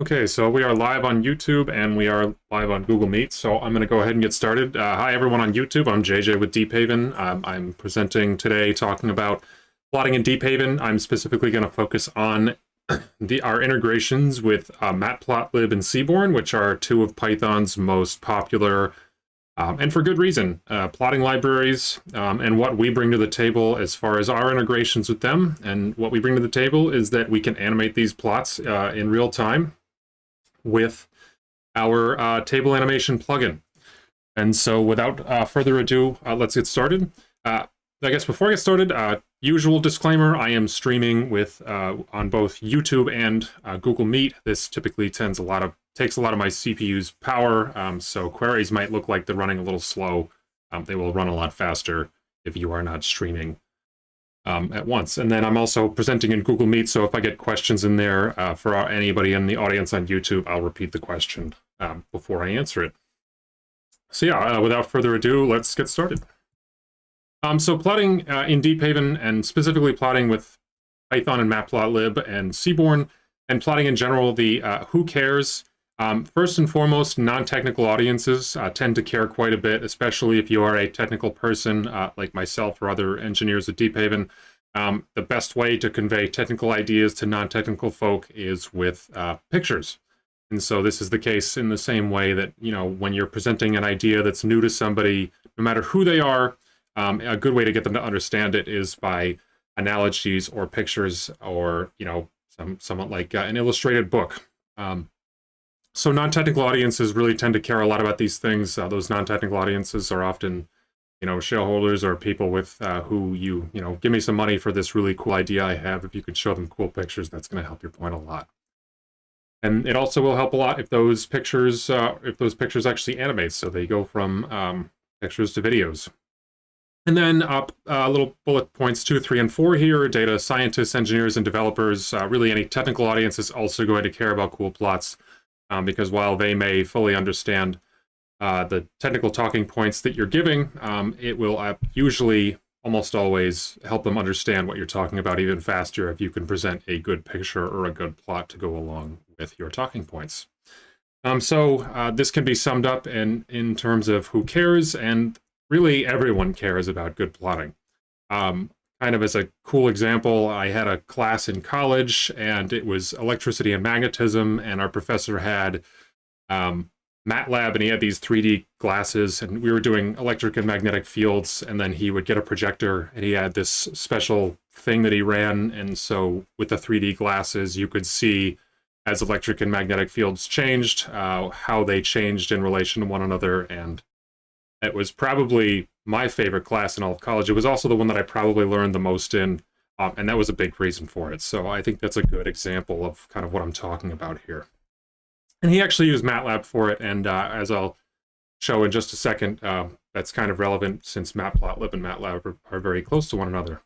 Okay, so we are live on YouTube and we are live on Google Meet, so I'm going to go ahead and get started. Hi everyone on YouTube, I'm JJ with deephaven. I'm presenting today talking about plotting in deephaven. I'm specifically going to focus on our integrations with matplotlib and seaborn, which are two of Python's most popular, and for good reason, plotting libraries, and what we bring to the table as far as our integrations with them. And what we bring to the table is that we can animate these plots in real time with our TableAnimation plugin. And so without further ado, let's get started. I guess before I get started, usual disclaimer, I am streaming with on both YouTube and Google Meet. This typically takes a lot of my CPU's power, so queries might look like they're running a little slow. They will run a lot faster if you are not streaming at once. And then I'm also presenting in Google Meet, so if I get questions in there for anybody in the audience on YouTube, I'll repeat the question before I answer it. So yeah, without further ado, let's get started. So plotting in deephaven, and specifically plotting with Python and matplotlib and seaborn, and plotting in general, the who cares. First and foremost, non-technical audiences tend to care quite a bit, especially if you are a technical person like myself or other engineers at deephaven. The best way to convey technical ideas to non-technical folk is with pictures. And so this is the case in the same way that, you know, when you're presenting an idea that's new to somebody, no matter who they are, a good way to get them to understand it is by analogies or pictures, or, you know, somewhat like an illustrated book. So non-technical audiences really tend to care a lot about these things. Those non-technical audiences are often, you know, shareholders or people with who you know, give me some money for this really cool idea I have. If you could show them cool pictures, that's going to help your point a lot. And it also will help a lot if those pictures actually animate, so they go from pictures to videos. And then little bullet points 2, 3, and 4 here. Data scientists, engineers, and developers. Really, any technical audience is also going to care about cool plots. Because while they may fully understand the technical talking points that you're giving, it will usually, almost always, help them understand what you're talking about even faster if you can present a good picture or a good plot to go along with your talking points. So this can be summed up in terms of who cares, and really everyone cares about good plotting. Kind of as a cool example, I had a class in college, and it was electricity and magnetism, and our professor had MATLAB, and he had these 3D glasses, and we were doing electric and magnetic fields, and then he would get a projector, and he had this special thing that he ran, and so with the 3D glasses, you could see as electric and magnetic fields changed, how they changed in relation to one another, and it was probably my favorite class in all of college. It was also the one that I probably learned the most in, and that was a big reason for it. So I think that's a good example of kind of what I'm talking about here. And he actually used MATLAB for it, and as I'll show in just a second, that's kind of relevant since matplotlib and MATLAB are very close to one another.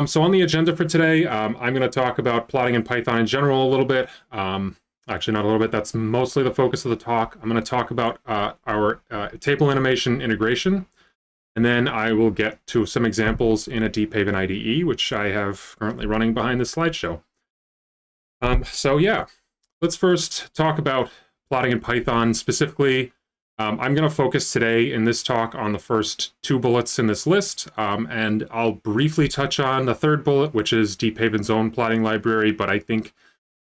So on the agenda for today, I'm going to talk about plotting in Python in general a little bit. Actually, not a little bit. That's mostly the focus of the talk. I'm going to talk about our TableAnimation integration, and then I will get to some examples in a deephaven IDE, which I have currently running behind this slideshow. So yeah, let's first talk about plotting in Python specifically. I'm going to focus today in this talk on the first 2 bullets in this list, and I'll briefly touch on the 3rd bullet, which is deephaven's own plotting library, but I think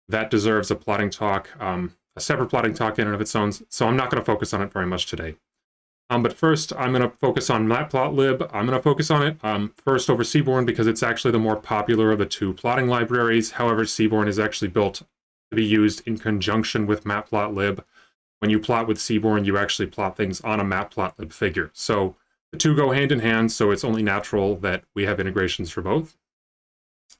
that deserves a plotting talk, a separate plotting talk in and of its own, so I'm not going to focus on it very much today. But first, I'm going to focus on matplotlib. I'm going to focus on it first over seaborn because it's actually the more popular of the 2 plotting libraries. However, seaborn is actually built to be used in conjunction with matplotlib. When you plot with seaborn, you actually plot things on a matplotlib figure. So the 2 go hand in hand, so it's only natural that we have integrations for both.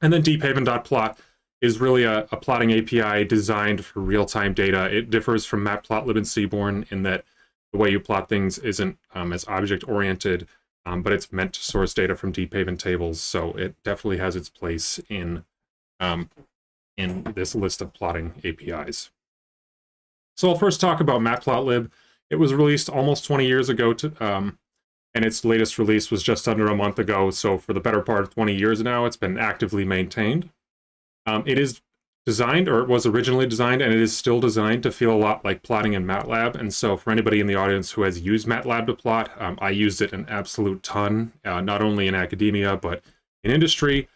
And then deephaven.plot is really a plotting API designed for real-time data. It differs from matplotlib and seaborn in that the way you plot things isn't as object-oriented, but it's meant to source data from deephaven tables, so it definitely has its place in this list of plotting APIs. So I'll first talk about matplotlib. It was released almost 20 years ago, and its latest release was just under a month ago, so for the better part of 20 years now, it's been actively maintained. It is designed, or it was originally designed, and it is still designed to feel a lot like plotting in MATLAB. And so for anybody in the audience who has used MATLAB to plot, I used it an absolute ton, not only in academia, but in industry.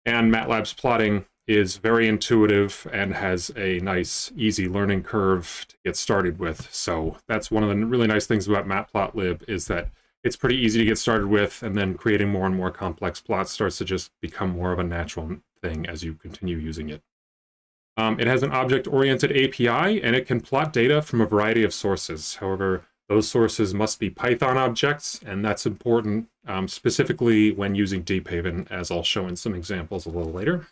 And MATLAB's plotting is very intuitive and has a nice, easy learning curve to get started with. So that's one of the really nice things about matplotlib, is that it's pretty easy to get started with, and then creating more and more complex plots starts to just become more of a natural thing as you continue using it. It has an object-oriented API, and it can plot data from a variety of sources. However, those sources must be Python objects, and that's important specifically when using deephaven, as I'll show in some examples a little later.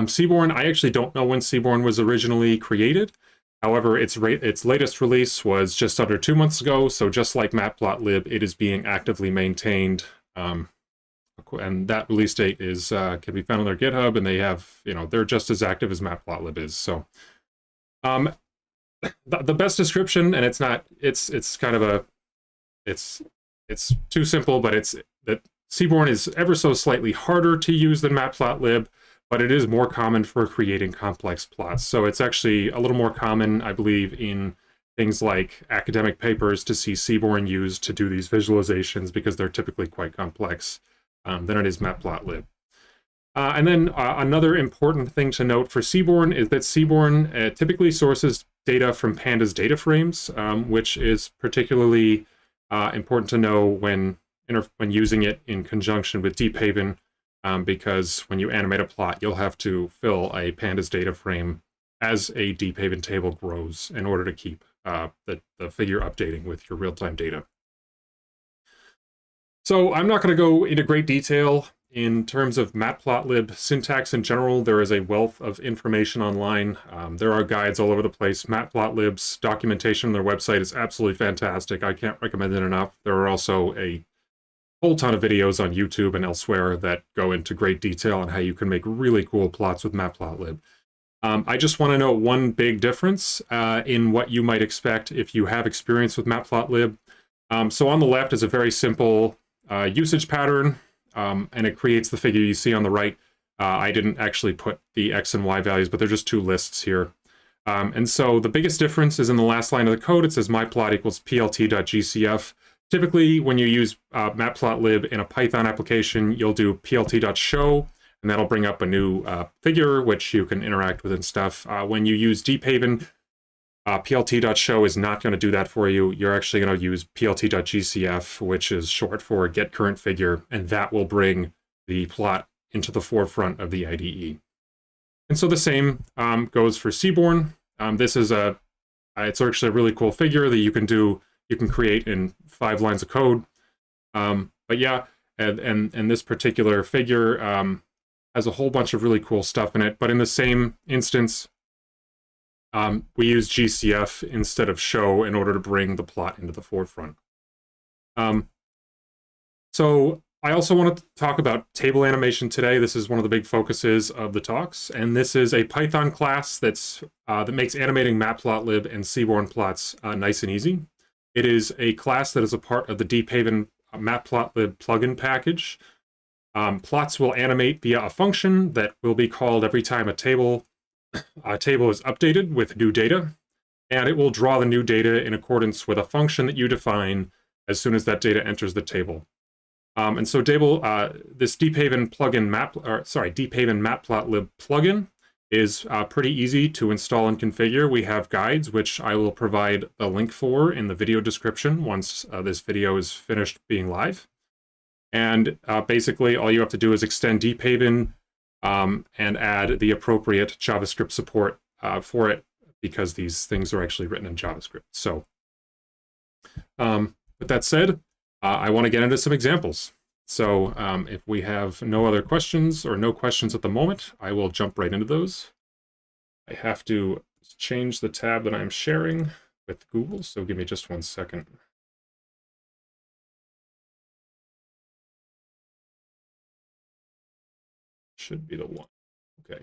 Seaborn, I actually don't know when Seaborn was originally created. However, its latest release was just under 2 months ago, so just like matplotlib, it is being actively maintained. And that release date is can be found on their GitHub, and they have, they're just as active as matplotlib is. So, the best description, and it's kind of a, it's too simple, but it's that Seaborn is ever so slightly harder to use than matplotlib, but it is more common for creating complex plots. So it's actually a little more common, I believe, in things like academic papers to see Seaborn used to do these visualizations, because they're typically quite complex, than it is matplotlib. And then another important thing to note for Seaborn is that Seaborn typically sources data from pandas data frames, which is particularly important to know when using it in conjunction with deephaven, because when you animate a plot, you'll have to fill a pandas data frame as a deephaven table grows in order to keep the figure updating with your real-time data. So I'm not going to go into great detail in terms of matplotlib syntax in general. There is a wealth of information online. There are guides all over the place. Matplotlib's documentation on their website is absolutely fantastic. I can't recommend it enough. There are also a whole ton of videos on YouTube and elsewhere that go into great detail on how you can make really cool plots with matplotlib. I just want to note one big difference in what you might expect if you have experience with matplotlib. So on the left is a very simple usage pattern, and it creates the figure you see on the right. I didn't actually put the X and Y values, but they're just two lists here. And so the biggest difference is in the last line of the code. It says myplot equals plt.gcf. Typically, when you use matplotlib in a Python application, you'll do plt.show, and that'll bring up a new figure, which you can interact with and stuff. When you use deephaven, plt.show is not going to do that for you. You're actually going to use plt.gcf, which is short for get current figure, and that will bring the plot into the forefront of the IDE. And so the same goes for Seaborn. This is it's actually a really cool figure that you can create in 5 lines of code. But yeah, and this particular figure has a whole bunch of really cool stuff in it. But in the same instance, we use GCF instead of show in order to bring the plot into the forefront. So I also want to talk about TableAnimation today. This is one of the big focuses of the talks, and this is a Python class that makes animating matplotlib and Seaborn plots nice and easy. It is a class that is a part of the deephaven matplotlib plugin package. Plots will animate via a function that will be called every time a table is updated with new data, and it will draw the new data in accordance with a function that you define as soon as that data enters the table. And so this deephaven deephaven matplotlib plugin is pretty easy to install and configure. We have guides, which I will provide a link for in the video description once this video is finished being live. And basically, all you have to do is extend deephaven and add the appropriate JavaScript support for it, because these things are actually written in JavaScript. So with that said, I want to get into some examples. So if we have no other questions, or no questions at the moment, I will jump right into those. I have to change the tab that I'm sharing with Google, so give me just 1 second. Should be the one. Okay.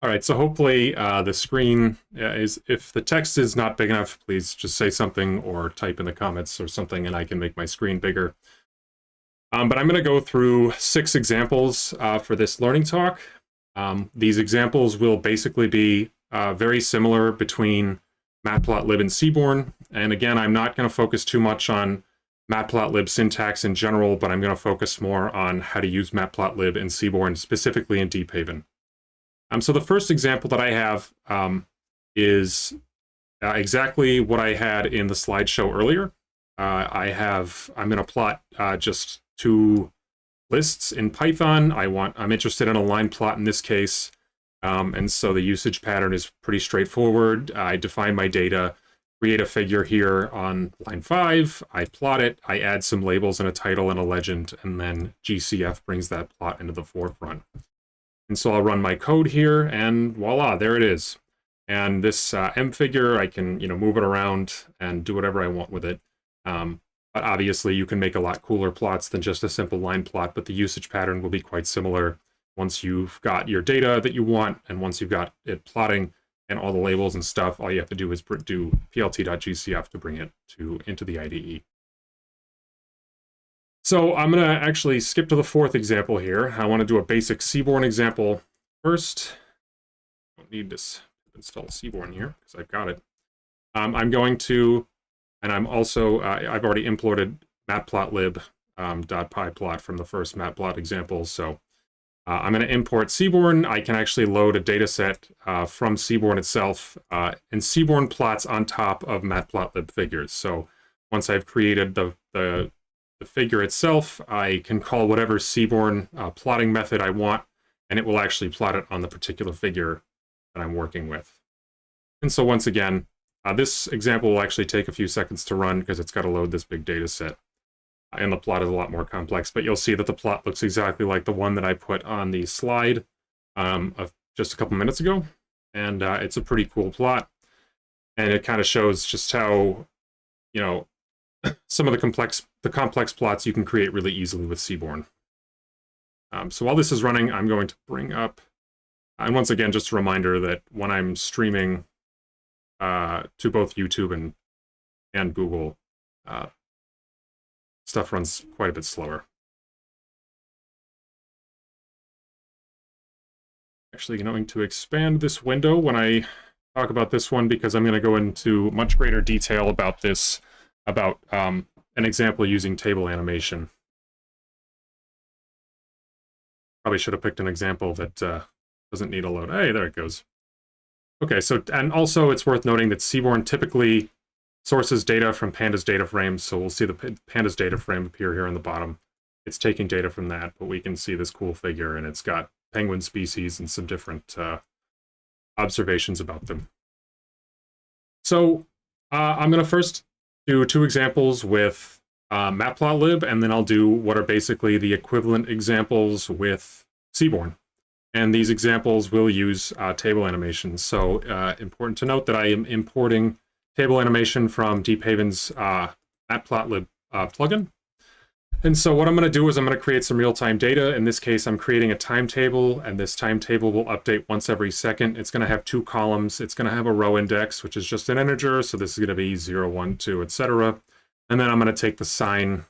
All right, so hopefully the screen is, if the text is not big enough, please just say something or type in the comments or something, and I can make my screen bigger. But I'm going to go through 6 examples for this learning talk. These examples will basically be very similar between matplotlib and seaborn. And again, I'm not going to focus too much on matplotlib syntax in general, but I'm going to focus more on how to use matplotlib and seaborn, specifically in deephaven. So the first example that I have is exactly what I had in the slideshow earlier. I'm going to plot just 2 lists in Python. I'm interested in a line plot in this case. And so the usage pattern is pretty straightforward. I define my data, create a figure here on line 5, I plot it, I add some labels and a title and a legend, and then GCF brings that plot into the forefront. And so I'll run my code here, and voila, there it is. And this M figure, I can move it around and do whatever I want with it. But obviously, you can make a lot cooler plots than just a simple line plot, but the usage pattern will be quite similar once you've got your data that you want, and once you've got it plotting and all the labels and stuff, all you have to do is do plt.gcf to bring it into the IDE. So I'm going to actually skip to the 4th example here. I want to do a basic seaborn example first. I don't need to install seaborn here because I've got it. I'm going to, and I'm also, I've already imported matplotlib .pyplot from the first matplot example. So I'm going to import seaborn. I can actually load a data set from seaborn itself, and seaborn plots on top of matplotlib figures. So once I've created the figure itself, I can call whatever seaborn plotting method I want, and it will actually plot it on the particular figure that I'm working with. And so once again, this example will actually take a few seconds to run because it's got to load this big data set. And the plot is a lot more complex, but you'll see that the plot looks exactly like the one that I put on the slide of just a couple minutes ago. And it's a pretty cool plot. And it kind of shows just how, some of the complex plots you can create really easily with seaborn. So while this is running, I'm going to bring up, and once again, just a reminder that when I'm streaming to both YouTube and Google, stuff runs quite a bit slower. Actually, going to expand this window when I talk about this one because I'm going to go into much greater detail about this, about an example using TableAnimation. Probably should have picked an example that doesn't need a load. Hey, there it goes. Okay, so, and also it's worth noting that seaborn typically sources data from pandas data frames, so we'll see the pandas data frame appear here on the bottom. It's taking data from that, but we can see this cool figure, and it's got penguin species and some different observations about them. So I'm going to first do 2 examples with matplotlib, and then I'll do what are basically the equivalent examples with seaborn. And these examples will use TableAnimation. So important to note that I am importing TableAnimation from deephaven's matplotlib plugin. And so what I'm going to do is I'm going to create some real-time data. In this case, I'm creating a timetable, and this timetable will update once every second. It's going to have 2 columns. It's going to have a row index, which is just an integer. So this is going to be 0, 1, 2, etc. And then I'm going to take the sign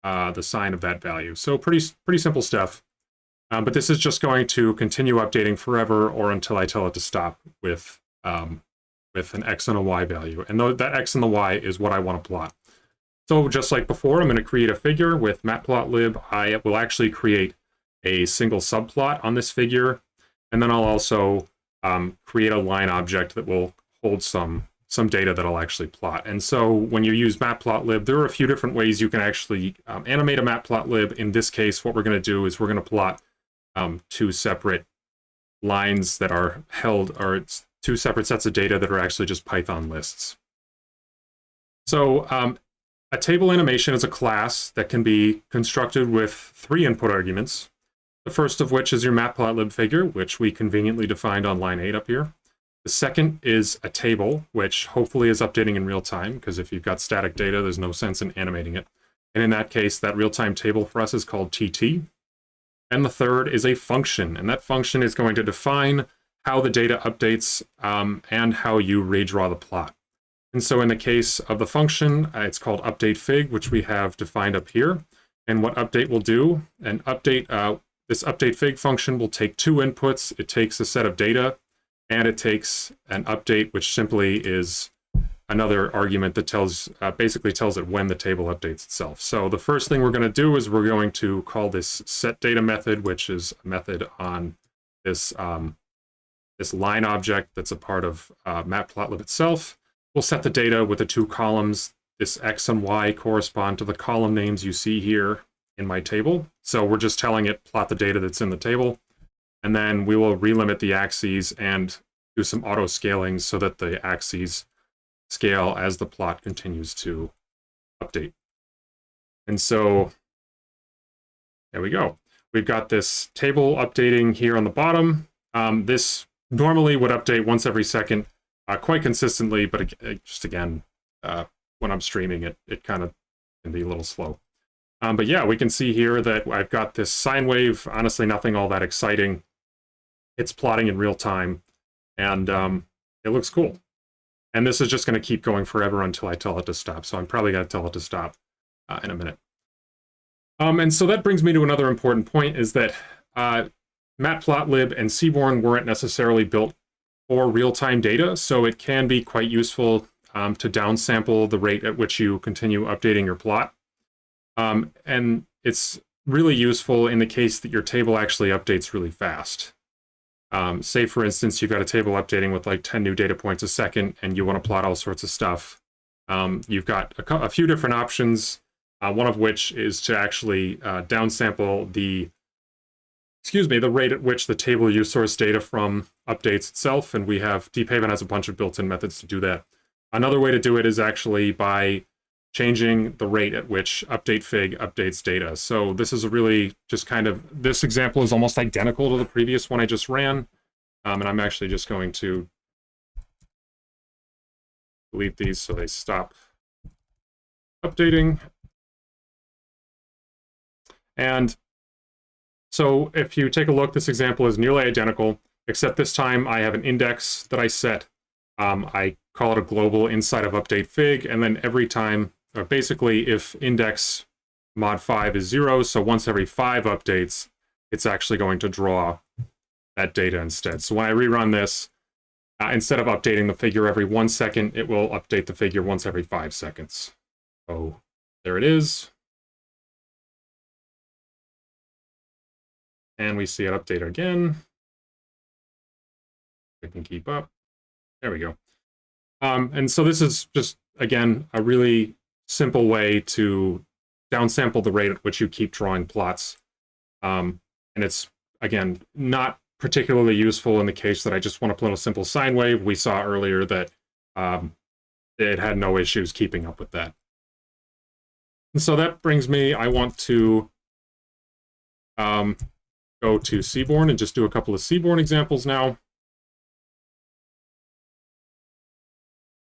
of that value. So pretty simple stuff. But this is just going to continue updating forever or until I tell it to stop with an X and a Y value. And that X and the Y is what I want to plot. So just like before, I'm going to create a figure with matplotlib. I will actually create a single subplot on this figure. And then I'll also create a line object that will hold some data that I'll actually plot. And so when you use matplotlib, there are a few different ways you can actually animate a matplotlib. In this case, what we're going to do is we're going to plot 2 separate lines that are held, or it's 2 separate sets of data that are actually just Python lists. So a TableAnimation is a class that can be constructed with 3 input arguments. The first of which is your matplotlib figure, which we conveniently defined on line 8 up here. The second is a table, which hopefully is updating in real time, because if you've got static data, there's no sense in animating it. And in that case, that real-time table for us is called TT. And the third is a function, and that function is going to define how the data updates and how you redraw the plot. And so in the case of the function, it's called updateFig, which we have defined up here. And what update will do, this update fig function will take two inputs. It takes a set of data, and it takes an update, which simply is another argument that basically tells it when the table updates itself. So the first thing we're going to do is we're going to call this setData method, which is a method on this this line object that's a part of matplotlib itself. We'll set the data with the two columns. This X and Y correspond to the column names you see here in my table. So we're just telling it plot the data that's in the table. And then we will relimit the axes and do some auto scaling so that the axes scale as the plot continues to update. And so there we go. We've got this table updating here on the bottom. This normally would update once every second, quite consistently, but just again, when I'm streaming it kind of can be a little slow. But yeah, we can see here that I've got this sine wave, honestly nothing all that exciting. It's plotting in real time, and it looks cool. And this is just going to keep going forever until I tell it to stop, so I'm probably going to tell it to stop in a minute. And so that brings me to another important point, is that matplotlib and seaborn weren't necessarily built for real-time data, so it can be quite useful to downsample the rate at which you continue updating your plot. And it's really useful in the case that your table actually updates really fast. Say, for instance, you've got a table updating with like 10 new data points a second, and you want to plot all sorts of stuff. You've got a few different options, one of which is to actually downsample the rate at which the table you source data from updates itself, and deephaven has a bunch of built-in methods to do that. Another way to do it is actually by changing the rate at which update fig updates data. So this is a really just this example is almost identical to the previous one I just ran. And I'm actually just going to delete these so they stop updating. And so if you take a look, this example is nearly identical, except this time I have an index that I set. I call it a global inside of update fig, and then every time, or basically if index mod 5 is 0, so once every 5 updates, it's actually going to draw that data instead. So when I rerun this, instead of updating the figure every 1 second, it will update the figure once every 5 seconds. So there it is. And we see it update again. I can keep up. There we go. And so this is just, again, a really simple way to downsample the rate at which you keep drawing plots. And it's, again, not particularly useful in the case that I just want to plot a simple sine wave. We saw earlier that it had no issues keeping up with that. And so that brings me, I want to go to seaborn and just do a couple of seaborn examples now.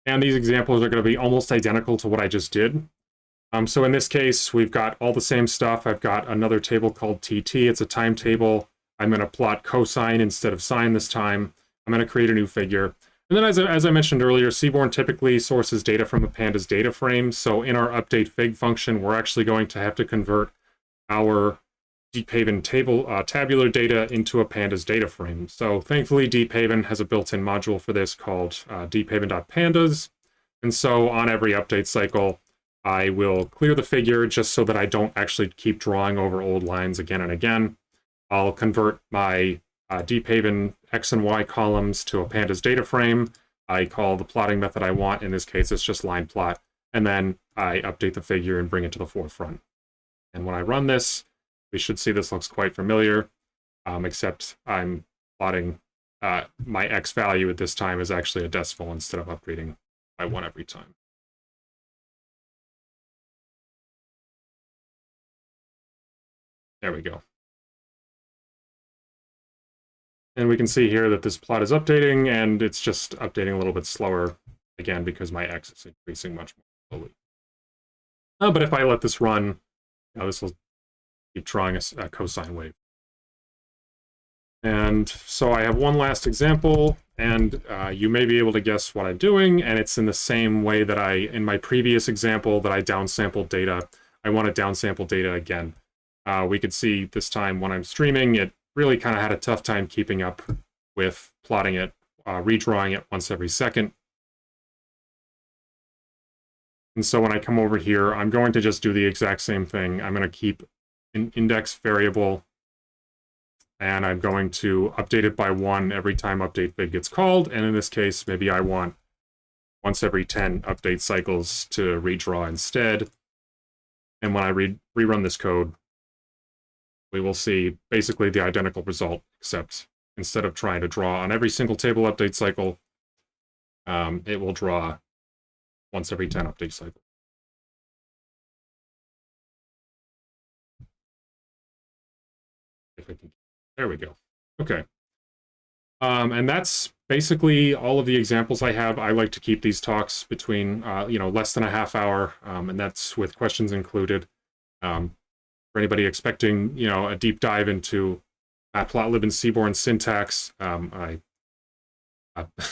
And these examples are going to be almost identical to what I just did. So in this case, we've got all the same stuff. I've got another table called TT. It's a time table. I'm going to plot cosine instead of sine this time. I'm going to create a new figure. And then as I mentioned earlier, seaborn typically sources data from a pandas data frame. So in our update fig function, we're actually going to have to convert our deephaven tabular data into a pandas data frame. So thankfully, deephaven has a built-in module for this called deephaven.pandas. And so on every update cycle, I will clear the figure just so that I don't actually keep drawing over old lines again and again. I'll convert my deephaven X and Y columns to a pandas data frame. I call the plotting method I want. In this case, it's just line plot. And then I update the figure and bring it to the forefront. And when I run this, we should see this looks quite familiar, except I'm plotting my X value at this time is actually a decimal instead of updating by 1 every time. There we go. And we can see here that this plot is updating, and it's just updating a little bit slower, again, because my X is increasing much more slowly. But if I let this run, this will keep drawing a cosine wave. And so I have one last example, and you may be able to guess what I'm doing, and it's in the same way that in my previous example that I downsampled data. I want to downsample data again. We could see this time when I'm streaming, it really kind of had a tough time keeping up with plotting it, redrawing it once every second. And so when I come over here, I'm going to just do the exact same thing. I'm going to keep an index variable, and I'm going to update it by 1 every time update fig gets called. And in this case, maybe I want once every 10 update cycles to redraw instead. And when I rerun this code, we will see basically the identical result, except instead of trying to draw on every single table update cycle, it will draw once every 10 update cycle. If I can, there we go. Okay. And that's basically all of the examples I have. I like to keep these talks between, less than a half hour, and that's with questions included. For anybody expecting, a deep dive into matplotlib and seaborn syntax, I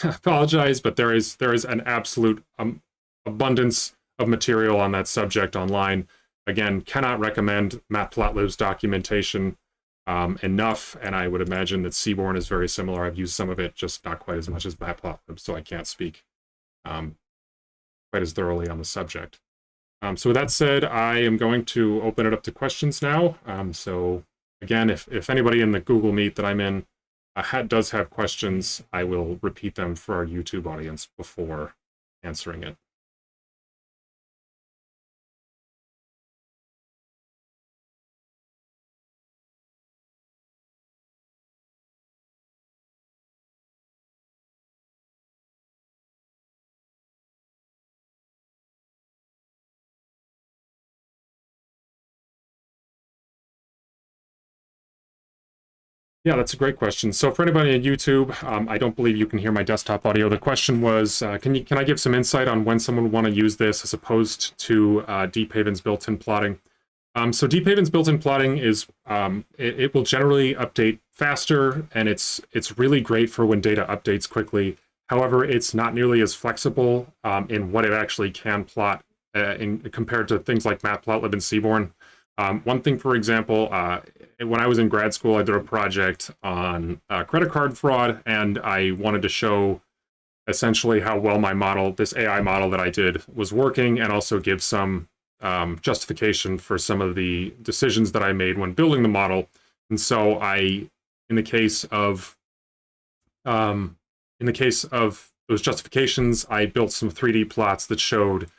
apologize, but there is an absolute abundance of material on that subject online. Again, cannot recommend matplotlib's documentation enough, and I would imagine that seaborn is very similar. I've used some of it, just not quite as much as matplotlib, so I can't speak quite as thoroughly on the subject. So with that said, I am going to open it up to questions now. So again, if anybody in the Google Meet that I'm in does have questions, I will repeat them for our YouTube audience before answering it. Yeah, that's a great question. So for anybody on YouTube, I don't believe you can hear my desktop audio. The question was, can I give some insight on when someone would want to use this as opposed to deephaven's built-in plotting? So deephaven's built-in plotting is, it will generally update faster, and it's really great for when data updates quickly. However, it's not nearly as flexible in what it actually can plot compared to things like matplotlib and seaborn. One thing, for example, when I was in grad school, I did a project on credit card fraud, and I wanted to show essentially how well my model, this AI model that I did, was working, and also give some justification for some of the decisions that I made when building the model. And so in the case of those justifications, I built some 3D plots that showed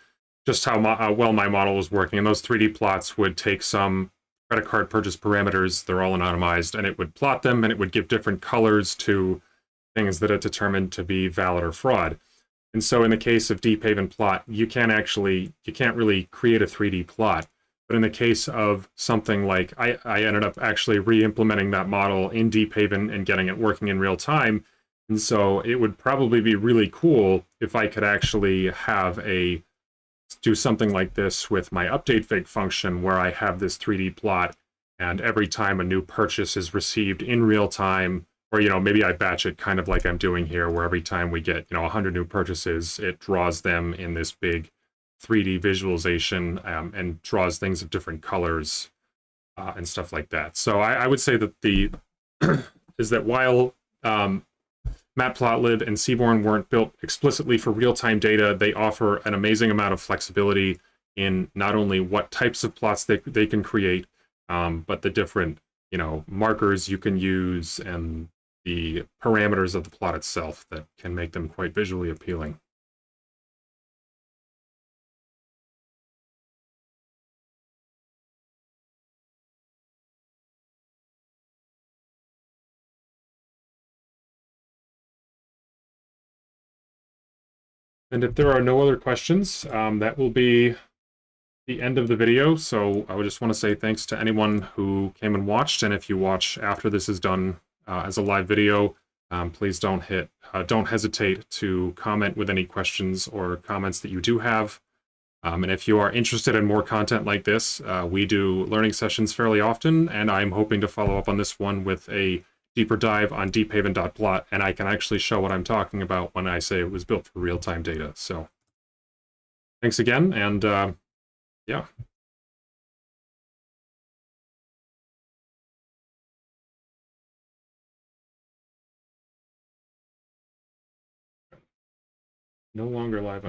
just how well my model was working. And those 3D plots would take some credit card purchase parameters, they're all anonymized, and it would plot them, and it would give different colors to things that it determined to be valid or fraud. And so in the case of deephaven.plot, you can't really create a 3D plot. But in the case of something like, I ended up actually re-implementing that model in deephaven and getting it working in real time. And so it would probably be really cool if I could actually do something like this with my update fig function, where I have this 3D plot, and every time a new purchase is received in real time, or maybe I batch it kind of like I'm doing here, where every time we get 100 new purchases, it draws them in this big 3D visualization and draws things of different colors and stuff like that. So I would say that is that while matplotlib and seaborn weren't built explicitly for real-time data, they offer an amazing amount of flexibility in not only what types of plots they can create, but the different markers you can use and the parameters of the plot itself that can make them quite visually appealing. And if there are no other questions, that will be the end of the video. So I would just want to say thanks to anyone who came and watched. And if you watch after this is done as a live video, please don't hesitate to comment with any questions or comments that you do have. And if you are interested in more content like this, we do learning sessions fairly often, and I'm hoping to follow up on this one with a deeper dive on deephaven.plot, and I can actually show what I'm talking about when I say it was built for real-time data. So thanks again, and yeah. No longer live on